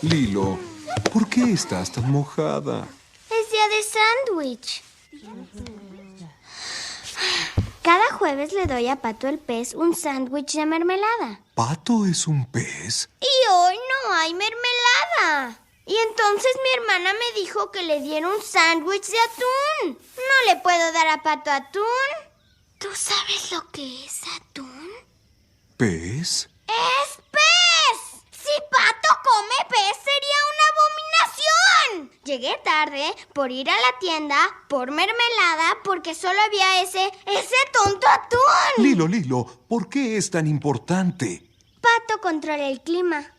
Lilo, ¿por qué estás tan mojada? Es día de sándwich. Cada jueves le doy a Pato el pez un sándwich de mermelada. ¿Pato es un pez? Y hoy no hay mermelada. Y entonces mi hermana me dijo que le diera un sándwich de atún. No le puedo dar a Pato atún. ¿Tú sabes lo que es atún? ¿Pez? ¡Es pez! Si Pato come pez sería una abominación. Llegué tarde por ir a la tienda por mermelada porque solo había ese tonto atún. Lilo, ¿por qué es tan importante? Pato controla el clima.